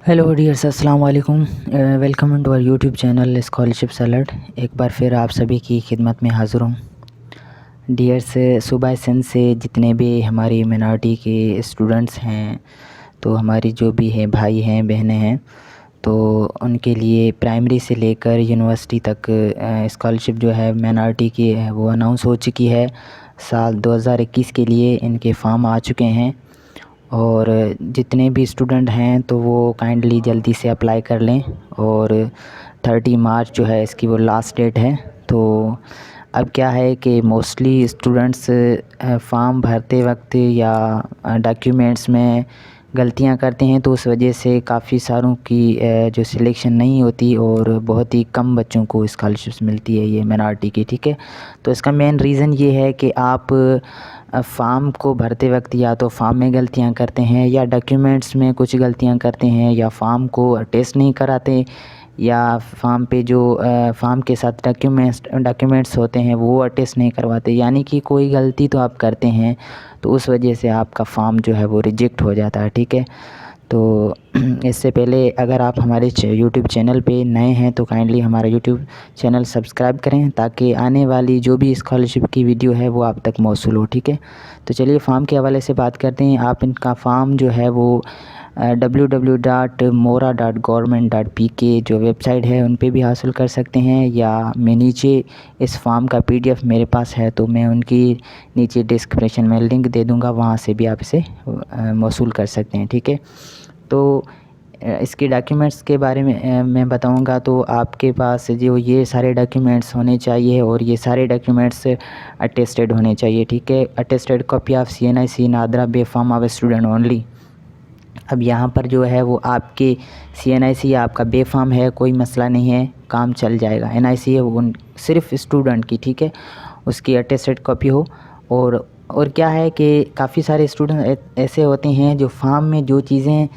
Hello dears, अस्सलाम वालेकुम। Welcome to our YouTube channel scholarship alert. एक बार फिर आप सभी की खिदमत में हाज़िर हूँ। डियर्स, सूबा सिंध से जितने भी हमारी मिनॉरिटी के स्टूडेंट्स हैं, तो हमारी जो भी हैं भाई हैं बहनें हैं, तो उनके लिए प्राइमरी से लेकर यूनिवर्सिटी तक स्कॉलरशिप जो है मिनॉरिटी की है वो अनाउंस हो चुकी है। साल 2021 के लिए इनके फॉर्म आ चुके हैं और जितने भी स्टूडेंट हैं तो वो काइंडली जल्दी से अप्लाई कर लें। और 30 मार्च जो है इसकी वो लास्ट डेट है। तो अब क्या है कि मोस्टली स्टूडेंट्स फॉर्म भरते वक्त या डॉक्यूमेंट्स में गलतियां करते हैं, तो उस वजह से काफ़ी सारों की जो सिलेक्शन नहीं होती और बहुत ही कम बच्चों को स्कॉलरशिप्स मिलती है ये मिनॉरिटी की। ठीक है, तो इसका मेन रीज़न ये है कि आप फॉर्म को भरते वक्त या तो फॉर्म में गलतियां करते हैं या डॉक्यूमेंट्स में कुछ गलतियां करते हैं या फॉर्म को टेस्ट नहीं कराते या फॉर्म पे जो फॉर्म के साथ डॉक्यूमेंट्स होते हैं वो अटेस्ट नहीं करवाते, यानी कि कोई गलती तो आप करते हैं, तो उस वजह से आपका फॉर्म जो है वो रिजेक्ट हो जाता है। ठीक है, तो इससे पहले अगर आप हमारे यूट्यूब चैनल पे नए हैं तो काइंडली हमारा यूट्यूब चैनल सब्सक्राइब करें ताकि आने वाली जो भी स्कॉलरशिप की वीडियो है वो आप तक मौसूल हो। ठीक है, तो चलिए फॉर्म के हवाले से बात करते हैं। आप इनका फॉर्म जो है वो www.mora.government.pk जो वेबसाइट है उन पे भी हासिल कर सकते हैं, या मैं नीचे इस फॉर्म का PDF मेरे पास है तो मैं उनकी नीचे डिस्क्रिप्शन में लिंक दे दूंगा, वहाँ से भी आप इसे मौसूल कर सकते हैं। ठीक है, तो इसके डॉक्यूमेंट्स के बारे में मैं बताऊंगा। तो आपके पास जो ये सारे डॉक्यूमेंट्स होने चाहिए और ये सारे डॉक्यूमेंट्स अटेस्टेड होने चाहिए। ठीक है, attested copy of CNIC NADRA bay form of student only. अब यहाँ पर जो है वो आपके CNIC आपका बे फॉर्म है, कोई मसला नहीं है, काम चल जाएगा। NIC है वो सिर्फ स्टूडेंट की। ठीक है, उसकी अटेस्टेड कॉपी हो। और क्या है कि काफ़ी सारे स्टूडेंट ऐसे होते हैं जो फॉर्म में जो चीज़ें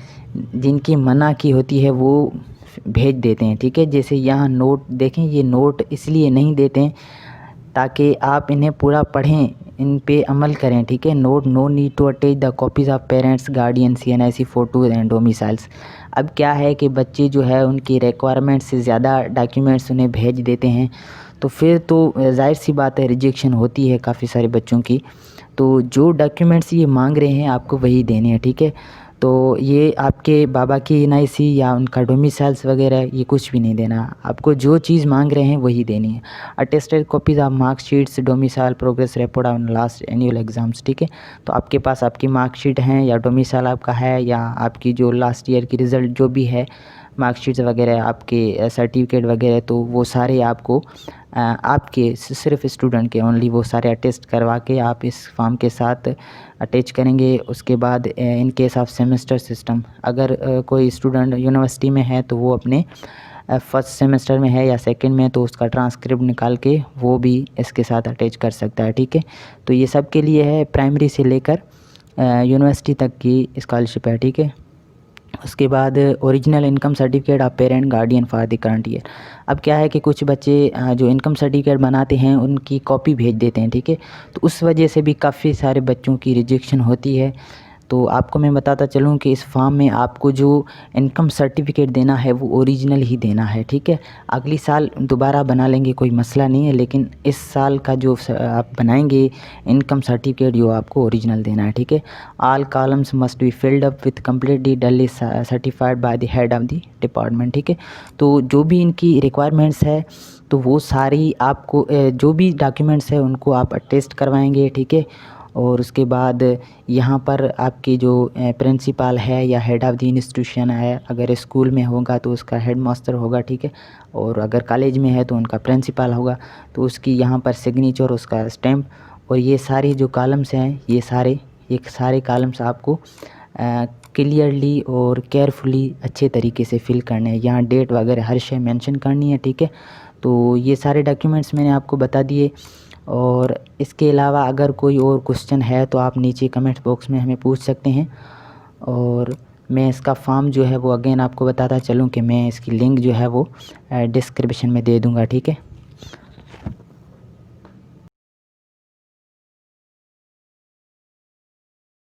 जिनकी मना की होती है वो भेज देते हैं। ठीक है, जैसे यहाँ नोट देखें, ये नोट इसलिए नहीं देते हैं ताकि आप इन्हें पूरा पढ़ें, इन पे अमल करें। ठीक है, note no need to attach the copies of parents guardian CNIC photos and domiciles. अब क्या है कि बच्चे जो है उनकी रिक्वायरमेंट से ज़्यादा डॉक्यूमेंट्स उन्हें भेज देते हैं, तो फिर तो जाहिर सी बात है रिजेक्शन होती है काफ़ी सारे बच्चों की। तो जो डॉक्यूमेंट्स ये मांग रहे हैं आपको वही देने हैं। ठीक है, तो ये आपके बाबा की NIC या उनका डोमिसाइल्स वगैरह ये कुछ भी नहीं देना, आपको जो चीज़ मांग रहे हैं वही देनी है। Attested copies of marksheets, domicile, progress report on last annual exams. ठीक है, तो आपके पास आपकी मार्कशीट हैं या डोमिसाइल आपका है या आपकी जो लास्ट ईयर की रिज़ल्ट जो भी है, मार्कशीट्स वगैरह, आपके सर्टिफिकेट वगैरह, तो वो सारे आपको आपके सिर्फ स्टूडेंट के ओनली वो सारे अटेस्ट करवा के आप इस फॉर्म के साथ अटैच करेंगे। उसके बाद in case of semester system, अगर कोई स्टूडेंट यूनिवर्सिटी में है तो वो अपने फर्स्ट सेमेस्टर में है या सेकंड में, तो उसका ट्रांसक्रिप्ट निकाल के वो भी इसके साथ अटैच कर सकता है। ठीक है, तो ये सब के लिए है, प्राइमरी से लेकर यूनिवर्सिटी तक की स्कॉलरशिप है। ठीक है, उसके बाद original income certificate of parent guardian for the current year. अब क्या है कि कुछ बच्चे जो इनकम सर्टिफिकेट बनाते हैं उनकी कॉपी भेज देते हैं। ठीक है, तो उस वजह से भी काफ़ी सारे बच्चों की रिजेक्शन होती है। तो आपको मैं बताता चलूँ कि इस फॉर्म में आपको जो इनकम सर्टिफिकेट देना है वो ओरिजिनल ही देना है। ठीक है, अगली साल दोबारा बना लेंगे, कोई मसला नहीं है, लेकिन इस साल का जो आप बनाएंगे इनकम सर्टिफिकेट जो आपको ओरिजिनल देना है। ठीक है, all columns must be filled up with completely duly certified by the head of the department. ठीक है, तो जो भी इनकी रिक्वायरमेंट्स है तो वो सारी आपको जो भी डॉक्यूमेंट्स है उनको आप अटेस्ट करवाएंगे। ठीक है, और उसके बाद यहाँ पर आपकी जो प्रिंसिपल है या हेड ऑफ़ द इंस्टीट्यूशन है, अगर स्कूल में होगा तो उसका हेड मास्टर होगा। ठीक है, और अगर कॉलेज में है तो उनका प्रिंसिपल होगा, तो उसकी यहाँ पर सिग्नेचर, उसका स्टैम्प, और ये सारे जो कॉलम्स हैं ये सारे कॉलम्स आपको क्लियरली और केयरफुली अच्छे तरीके से फिल करने हैं। यहाँ डेट वगैरह हर शय मेंशन करनी है। ठीक है, तो ये सारे डॉक्यूमेंट्स मैंने आपको बता दिए। और इसके अलावा अगर कोई और क्वेश्चन है तो आप नीचे कमेंट बॉक्स में हमें पूछ सकते हैं। और मैं इसका फॉर्म जो है वो अगेन आपको बताता चलूँ कि मैं इसकी लिंक जो है वो डिस्क्रिप्शन में दे दूँगा। ठीक है।